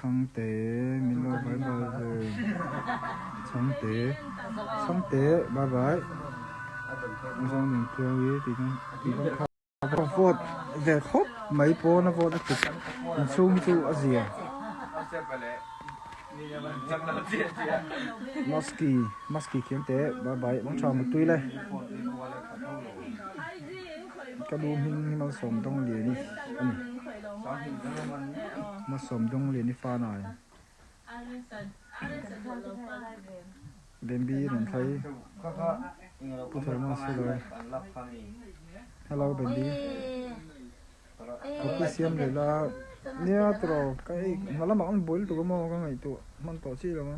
Sang tế mình lo bye bye rồi. Sang tế bye bye. Sang mình kêu ý thì nó không vote về khóc mấy bố nó vote được chung chung ở gì Musky kiếm tế bye bye bóng tròn một tuy đây cái đu hình nó sầm đông liền đi nó sầm đông liền đi pha này Baby mình thấy tôi thấy nó sẽ rồi hello baby cái xiêm này là nha tro cái nó là món bún tụi nó cái này tụi món tổ chi rồi mà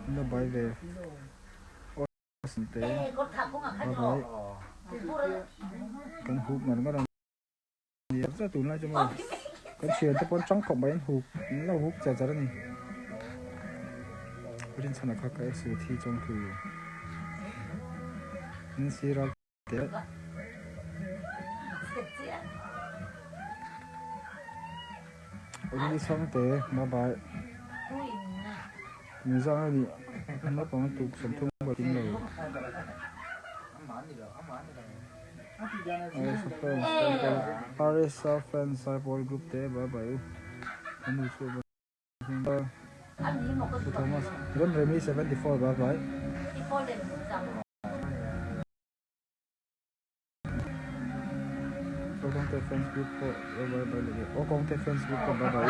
nó bay về sinh tế nó bay cái hộp mà nó đang nhiệt ra tụi nó cho mà cái chuyện tới con trắng cộng bánh hộp nó hộp chả chả này 우린 차나 가까이서 티정크 인시랄 때 우리 성때 마바 유상이 하나 방은 또 전통 받은 거 RSA fans cyborg group 때 바바요 아무 소리 Thomas, Ron Remy 74 bye bye. Ô con tay fans group bye bye lagi. Ô con tay fans group bye bye.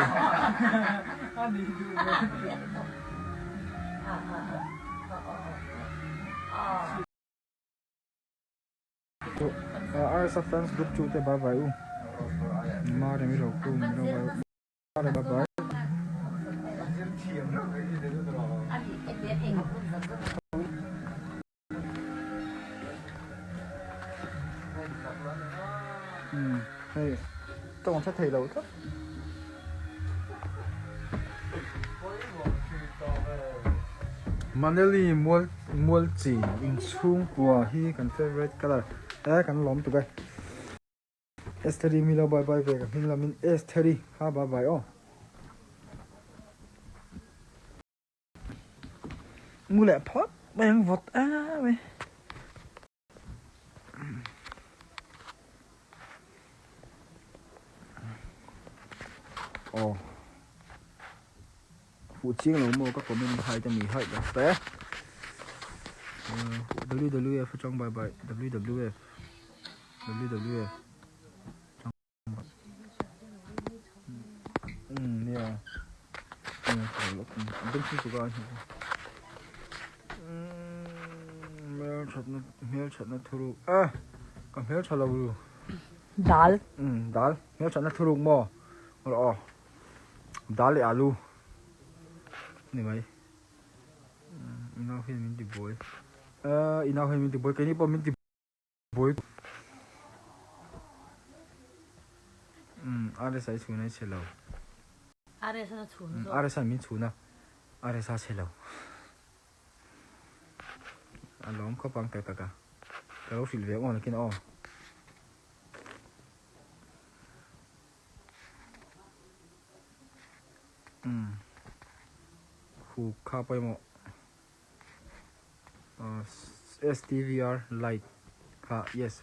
RSA fans group chủ tay bye bye. Mà để mình đầu cùng bye bye. Hey, tổng sẽ thầy đầu thấp. Maneli mual chỉ in chung của hi kan favorite color. Kan lom tụi bay. S30 mila bye bye về kan là min S30 ha bye bye oh. Mua lại pot bằng vọt mày. Phụ chiên là mua các của mình 212 đã té. WWF trong bài WWF. Nè. Đúng không rồi. Mel chatna thuru kam mel chala bulu dal mel chatna thuru mo or dal alu ni mai ina hin min di boy ina hin min di boy kani pa min di boy are sai chuna chelo are sa min chuna are sa chelo alom có bằng cái cái lúc xịt về ngon là kia khu khá bay mọ STVR light khá yes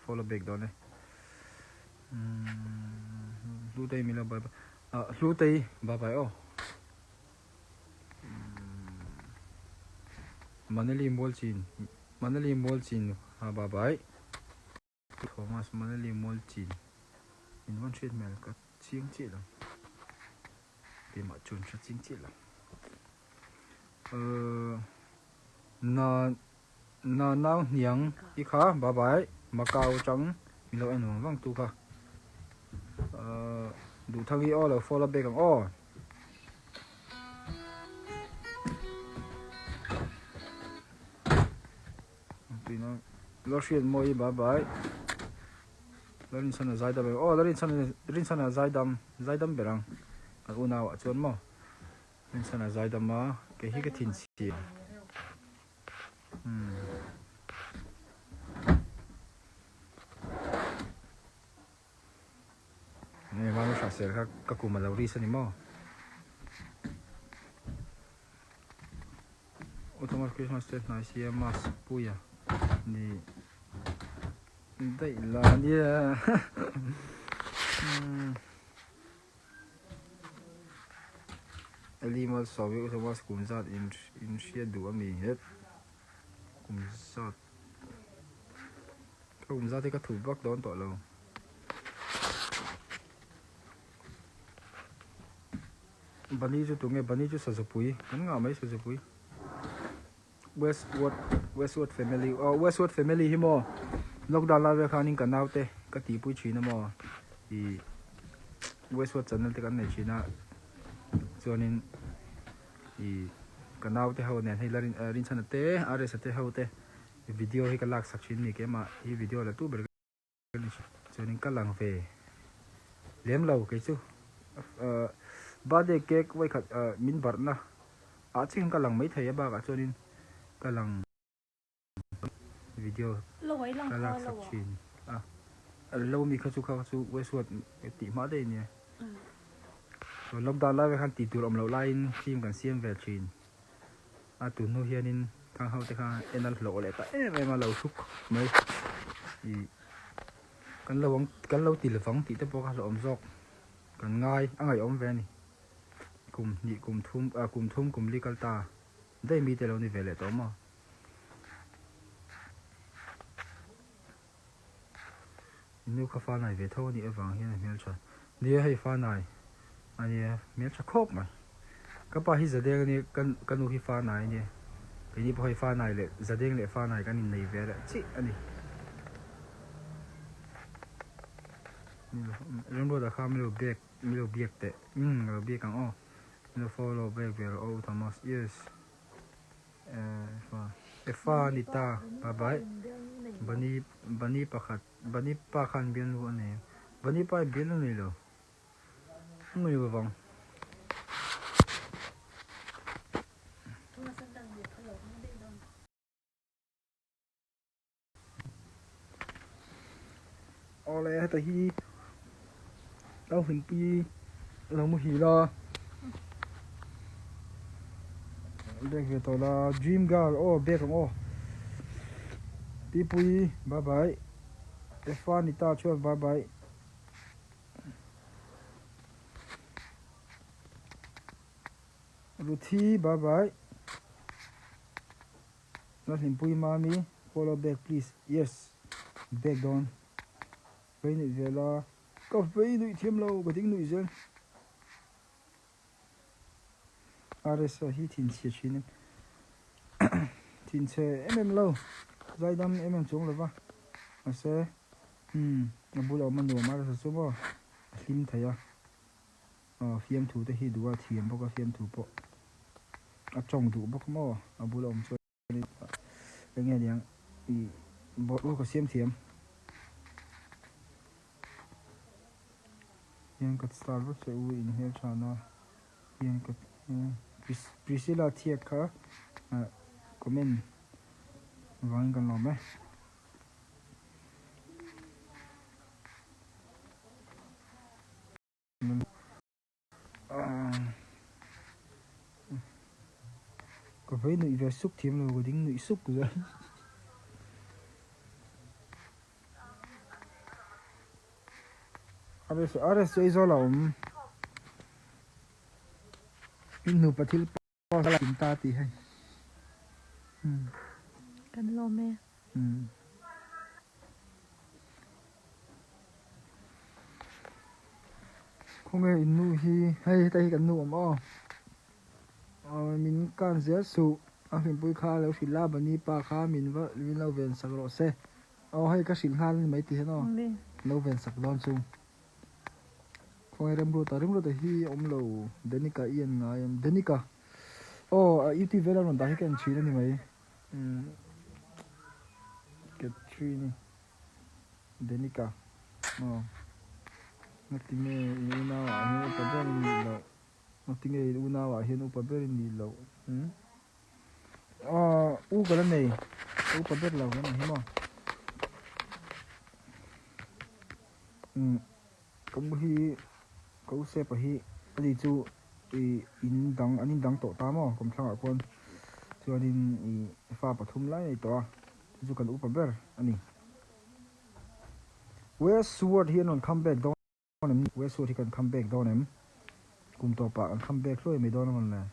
follow back đó này lưu tay mình là bài lưu tay bài Manali Mall Chin ha bye bye Thomas Manali Mall Chin in one trade mel ka chiang chi la be ma chun cha chiang chi la na niang i kha bye bye Macau chang mi lo en wang tu kha du thangi all la follow back ang lo shit moi bye bye lorin sana zaida be lorin sana zaidam berang ka una wa chon mo lorin sana zaidam ma ke hi ka thin chi Này mà nó sẽ các cụ mà lâu đi sân đi mò. Automat Christmas tree này sẽ mas puya. Ni đây là đi. Elimal sabi automat kumzat in shia dua mi hết. Kumzat. Kumzat thì các thủ bắc đón tội lâu. Bani cho tụi nghe bani cho sờ pui, hắn ngào mấy sờ pui. Westwood family, Westwood family hi mo. Lockdown la về khang kan nau te, ka ti pui chi na mo. I Westwood channel te kan nei chi na. Chonin i kan nau te ho nen hei la rin chan te, are sa te ho te. Video hi ka lak sak chin ni ke ma, hi video la tu ber. Chonin ka lang ve. Lem lo ke chu. Birthday cake với khát min bật na, chính cái lòng mấy thầy ba cả cho nên cái lòng video cái lạc sắp chín lâu mi khát chú với suốt tỉ má đây nè, rồi lúc đó lại khăn tỉ tụi ông lâu lại phim cần xem về chín, tụi nó hiện nên khang hậu thì khang em là lộ lại tại em mà lâu xúc mấy, cái lâu tỉ là phóng tỉ tới bao cái lộn dọc, cần ngay ăn ngày ông về nè. Cùng thum cùng legal ta đây mi telo ni vele to ma nu kha fa nai ve tho ni awang hian mel cha ni hei fa nai ani mel cha khop mai ka pa hi Jadeng ni kan nu hi fa nai ni ke ni phoi fa nai le Jadeng le fa nai kan in nei ve la chi ani rembo da kham lo bek te lo bek ang o no follow back there oh Thomas yes fa nita bye bye bani pa khan bian wo ne bani pa bian ne lo ngui wo vong ole ta hi tao hình pi lo mu hi lo đây về tôi là dream girl bé không Inpui bye bye Efanita chua bye bye Ruthi bye bye not Inpui mommy follow back please yes back down vậy này về là có vậy nuôi thêm lâu có tiếng nuôi dân RS hi tin chia chín tin xe em lâu dai đâm em xuống rồi va mà xe bữa đầu mình đùa mà là số bao phim thấy phim thủ thì hi đùa thiềm bao cái phim thủ bộ trồng thủ bao cái mò bữa đầu mình chơi cái nghe tiếng bộ có xem thiềm yang kat start với sẽ u in here channel yang kat Priscilla thiệt cả comment vang kan lo me có phải nữ về xúc thêm rồi có tiếng nữ xúc rồi are sẽ do lòng in nụ pathil pa la tinta ti hay kan lo me không nghe in nụ hi hay tay kan nụ mà mình can dễ su mình bôi kha lâu phila bani pa kha mình vợ mình lâu về sạc rõ xe hay cái xin han mấy tí nó lâu về sạc lon sung không ai rem ro ta hi lâu denika ian nga em denika UT vela ron ta hi kan chi ni mai get tree ni denika natinge una wa hi pa ben ni lo natinge una wa hi no pa ben ni lo u cái này u pa ben lo cái này hi mo cũng hi cũng sẽ phải hi đi chú in đăng tổ tám mà cũng thằng ở con cho nên pha bắt thum lại to chú cần upa ber anh Westward here on come back down Westward he can come back down em cùng to pa come back rồi mấy down ngon này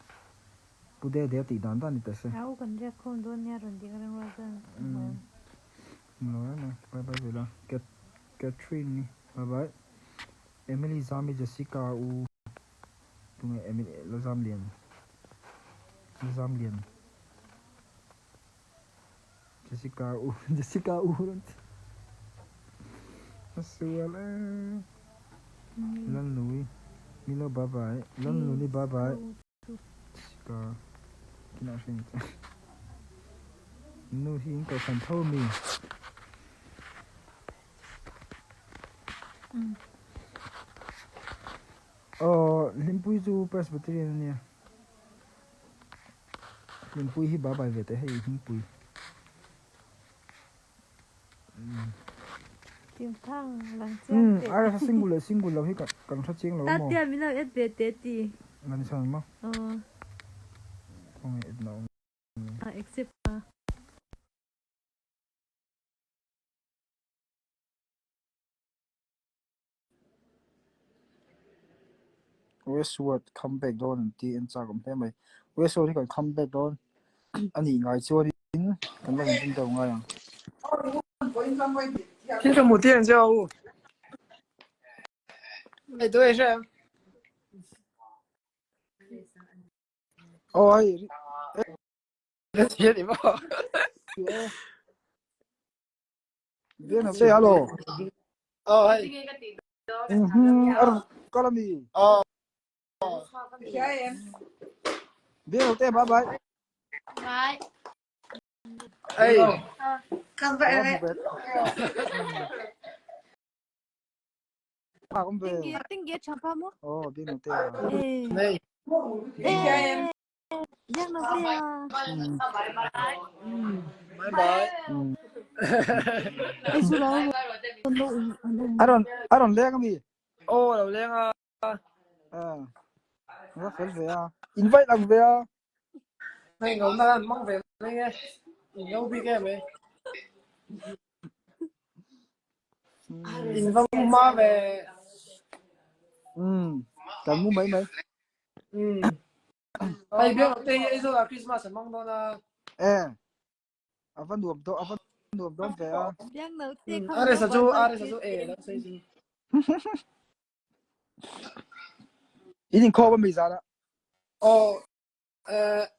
Pude dia ti dan dan ite se. Aku kan dia kon don ya ron di kan wajan. No, bye bye vela. Catherine ni. Bye bye. Emily Zami Jessica u tunga Emily Lazamlian. Lazamlian. Jessica u ron. Asuala. Lan Louis. Milo bye bye. Lan Louis bye bye. Jessica. Kina shin. No he ain't can tell me. Inpui chu Presbyterian ni. Inpui hi bye bye ve te hey Inpui. Tim thang lang chen. Ara single hi kan tha ching lo mo. Ta tia mina et be te ti. Ngani sang mo. Kong et no. Except Westward come back down ti en cha kom pe mai. Westward hi kan come back down. Ani ngai chu ni kan lo jin dau ngai ang. Thế là một tiền cho ai tôi xem Oi. cái gì đi bảo Bien say hello. hay Ar kalami. Bien te bye bye. Bye. ấy Kan ba ere. À cũng về. Tinggi champa mo. Bien te. này Yang no tia. bye bye Ai su lo. I don't le kami. ô đầu lên Nó phải về à. Invite làm về à. này ngóng ta mong về đây nghe ngấu bị cái mày in vong ma về Cần mua mấy ai biết đây ấy rồi là Christmas mong đó là Avan nuông đó về à. Yang no tia không. are sa chu đó say gì Idin call ba mi za da. ô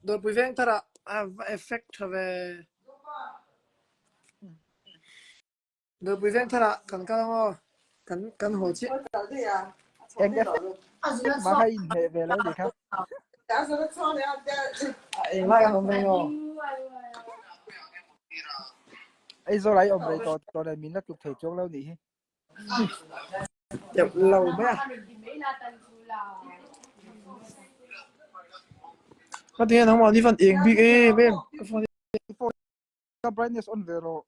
đôi bùi veng thara effect về đôi bùi veng thara cần hồ chứ Em mà hay về lấy gì khác. em lại không về ngô Ấy do lấy ông đây to này mình lắc lục thể chỗ lâu nhỉ. chụp lâu mấy có tiền không mà đi phần tiền bị em Cái brightness on về rồi.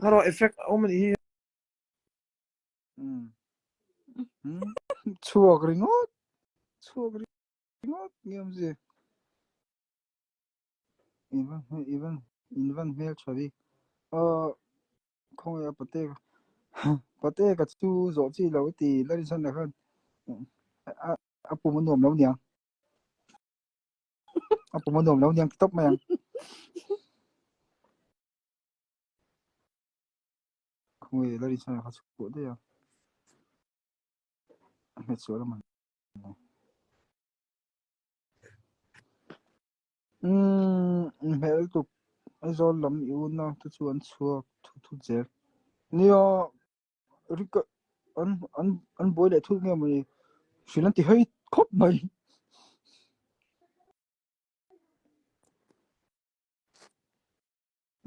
nó rồi effect ông mình Chua gringot nghiêm gì. Even mail chavi. Không phải pate ka chu zo chi lo ti la ri san na khan. Apu mo nom lo niang. Apu mo nom lo niang top ma yang. Không phải la ri san ka chu de ya. Hết số rồi mà. Hel tu ai zo lam yu na tu chu an chu thu je. Nia rik an boy le thu nge mai. Filan ti hơi khop mai.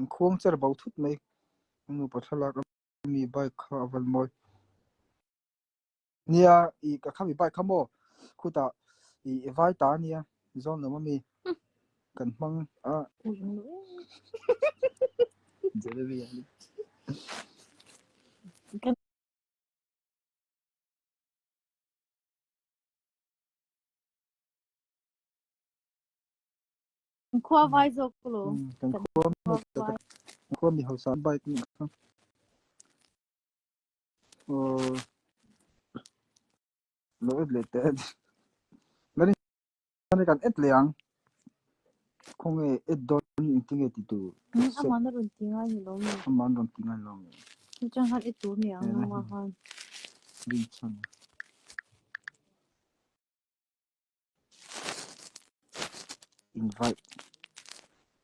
Khuang char bau thut mai. Nu pathala ka mi bai kha val moi. Nia I ka kha mi bai khamo. Khuta I vai ta nia. Zon no mi. Kan mang Jalebi. khoa vai dọc luôn cần khuôn thì hậu sản bay cũng không lỗi lệ tệ cái này cần ít liang không nghe ít đôi những tiếng thì tụ ama na run tinga ni lo mi mà nó tiếng Anh lòng chẳng hạn ít tuổi miệng nó mà hơn linh chân invite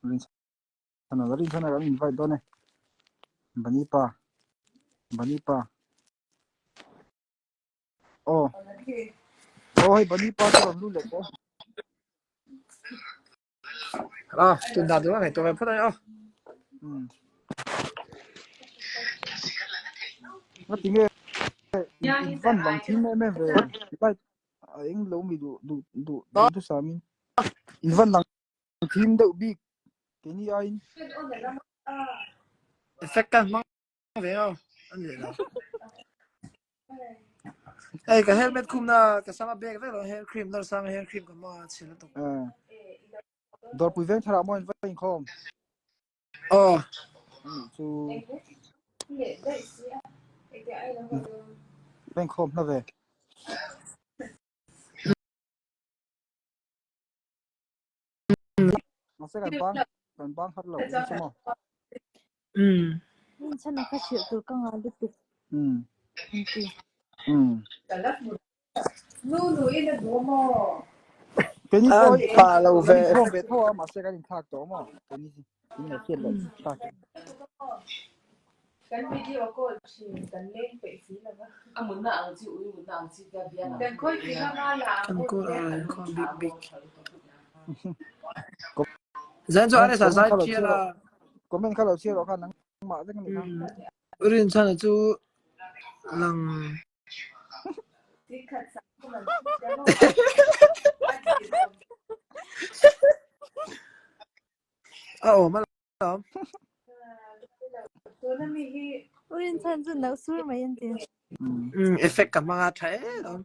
linh chân là invite đó này bani pa oh hay bani pa cho làm luôn được đó tuần nào đúng ngày tôi phải đây nó tiếng in văn bằng thím em về lại anh lâu mi đủ sao mi in văn bằng thím đậu bi cái này anh effect kan mang về không anh vậy đó cái helmet khum na cái sama bag vậy rồi hair cream đó sang hair cream cái mà xin nó đợt cuối tháng thằng mọi người không chú bên không nó về nó sẽ cần băng phát lẩu đi xem không nên chân nó phát triển từ con ngài được cái này coi pa lâu về không về thôi mà sẽ cái điện thoại đó mà cái này này hiện lại ta cái video call chỉ cần lên vệ phí là vâng anh muốn nào chịu cái biển đừng khơi thì nó là anh cô là con big dân cho anh là sai chia là có mình khá là chia đó khả năng mà rất cái này urin chân là chú lần mà làm urin chân chân nấu sủi mấy anh tiền effect cả mga thế đó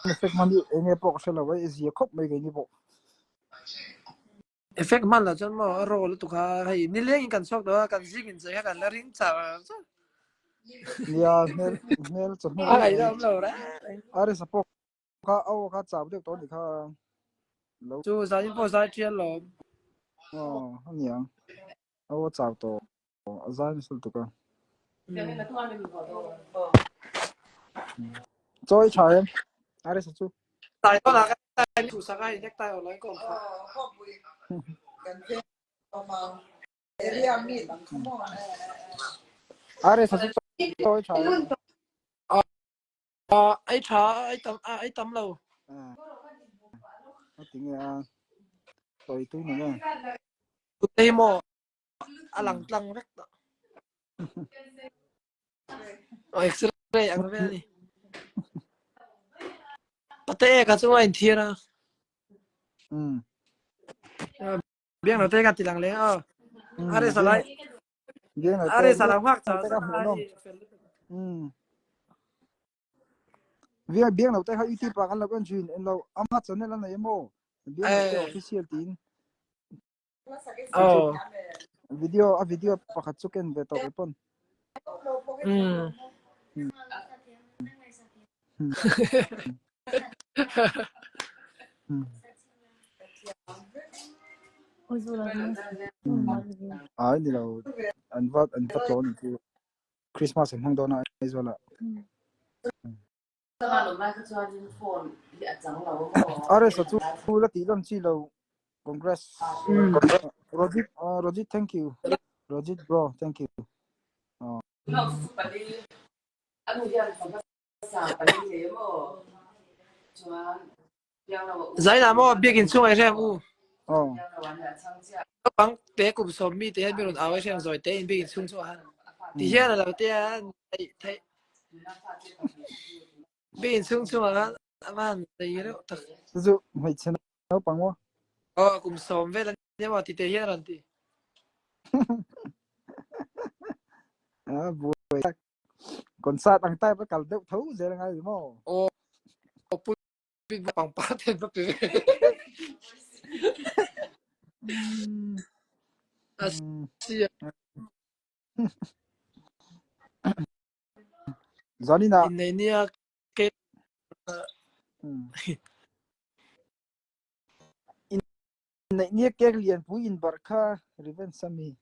effect man đi nghe bọc sẽ là vậy gì khóc mấy cái như bộ effect man là chân mà role tụ khá hay ni lên cần sốc đó cần gì cần chơi cần là ring chào ya nel chân à cái đó lâu đấy are support ka au ka chào được tối thì ka lâu chú giải info giải chia lộn anh nhang au chào to giải sul to ka chơi chơi are sa chu tại đó là cái chủ sáng ai nhắc tay ở lấy còn are sa chu chơi chơi ấy thả ấy tắm lâu nó tiếng tôi nữa tụi mò lằng lằng rất X-ray ang gabi ni pati ka so ay tira biang no te ka tilang le are salai are salang hak cha việc biếng đầu tay hay YouTube và cái là con chuyện em lâu âm hát cho nên là này em mô biếng đầu tay official tin video pakat suken về tàu pon ôi rồi là ai đi đâu anh vắt lon thì Christmas em không đó này rồi là are sa chu la ti lon chi lo congress Rojit thank you Rojit bro thank you zai na mo bikin chung ai rem u oh bang te kum som mi te mi ron awai rem zoi te in bikin chung chu han ti hian la te an thai bikin chung chung an aman te yero tak zu mai chen no pangwa kum som ve la ne ma ti te hian ran ti buổi còn xa đằng tay với cả đậu thấu giờ là ngay đúng không put big pang pa te ba pe Asia Zanina Indonesia ke này nia kek liền pui in barkha revenge sami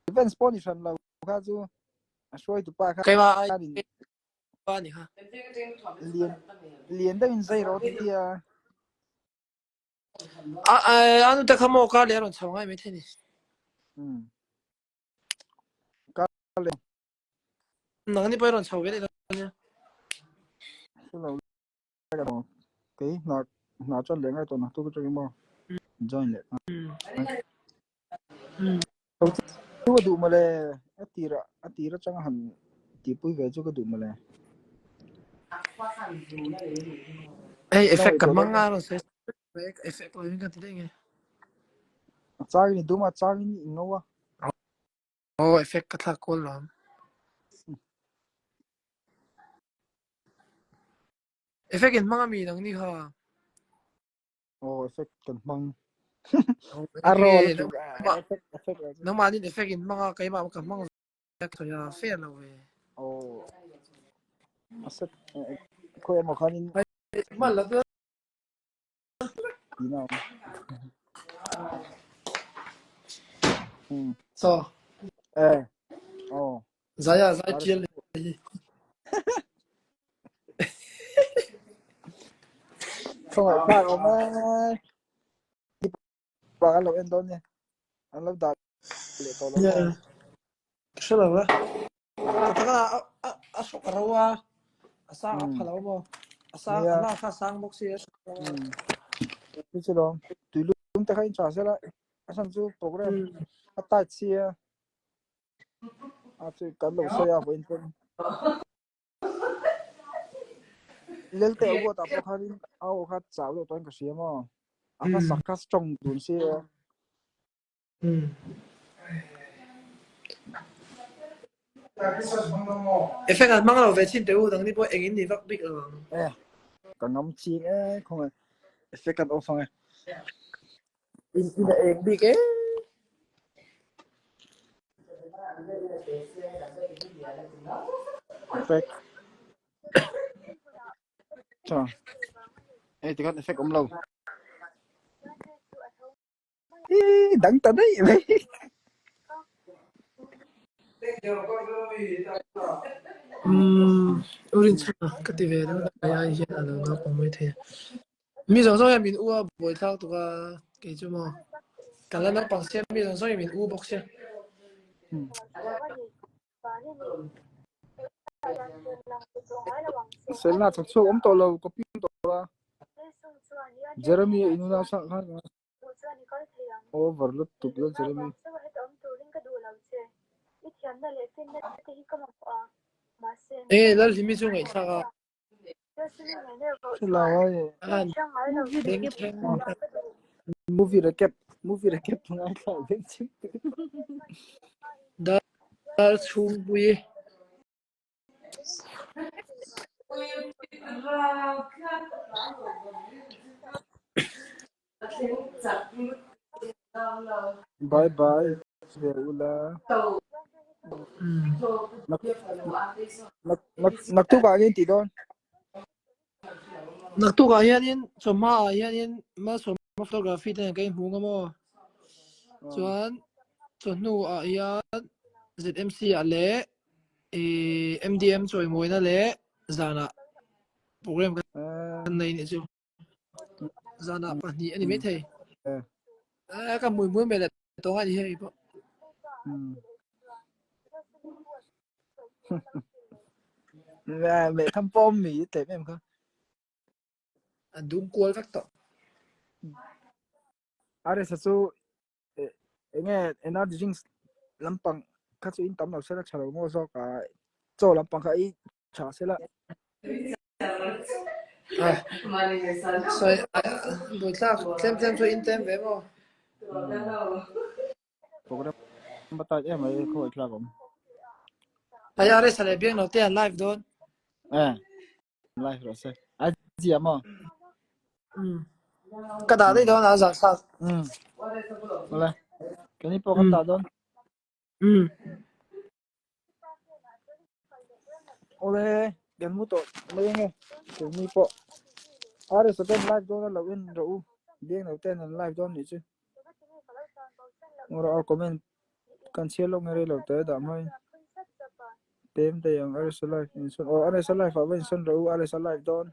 revenge Spanish an lo kha chu a shoi tu pa kha cái mà ai din ba nhỉ ha liền liền da in zai ro ti tia anh ta không có cái liền rồi xong ai mới thế này ka le nó đi bây giờ xong cái này nhá so lo ka mo ke na chon le ngai to na tu ko mo join le tu du ma le atira chang han ti pui ve chu ko du ma le ấy cái effect này cái tôi mang đó ra rồi sẽ effect rồi những cái gì đấy cha ni du ma cha ni no wa oh effect cái thằng cô làm effect cái mang mi đang đi ha oh effect kan mang cái arol nó chu mà effect nó mà đi effect cái mang cái mà mang cái ya fair rồi oh aset ko em khan in mà là cái you know sao oh zaya Paris chill không phải ba của mẹ ba cái lỗi anh đó nha anh lâu đạt để tôi lâu mò yeah cái là cái là asok rawa asang apalaw mo asang nha ala ka sang boxi cái chỗ đó tùy lúc ta khai trả sẽ lại anh chú program tại chia à chú cần lâu xây à với anh lên tới vua tập khai in ao khai trả được tôi cái gì mà à khai sắc khai trồng đồn xe effect at mga lo vechin teu dang ni po engin ni vak big còn ngắm chi không phải effect kan ofang in the egg big effect cho thì kan effect lâu đắng tận đấy vậy urin chana kative da ya ya na na ko mai the mi zo zo ya min u boy thak to ka ke chu mo kala na pang sem mi zo zo ya min u box ya Selna chắc số ống to lâu có pin to la Jeremy inuna sang ha overload to go Jeremy lal limi chu ngai thaka Selawai an ding theng movie recap ngai ka ding chim da chung bui bye bye về ula nak nak tu ka gen ti don nak tu ka hianin choma hianin ma som photography ten kai hu ngamo chuan chonu a hian ZMC a le MDM choi moina le zana program kan nei ni chu zana pa ni ani me thei ka mui mui me le to ha ni hei po mẹ thăm pom mì tệ em không dum kol vak to are sa su nghe energy drinks lampang kha chu in tam lo sela chalo mo zo ka cho lampang kha I cha sela so bo tla tem so in tem ve mo program bata em ai khoi kla gom ai are sa le biang no te live don live rồi se ai gì mà ka da dei don a za sa Ole cái này po kan ta don ole gen mu to le nge cái này po are sa kan live don la win ro ding no ten live don ni chứ ora comment kan sielo ngere lo te da mai tem te yang are sa live in son o are sa live fa win son ro are sa live don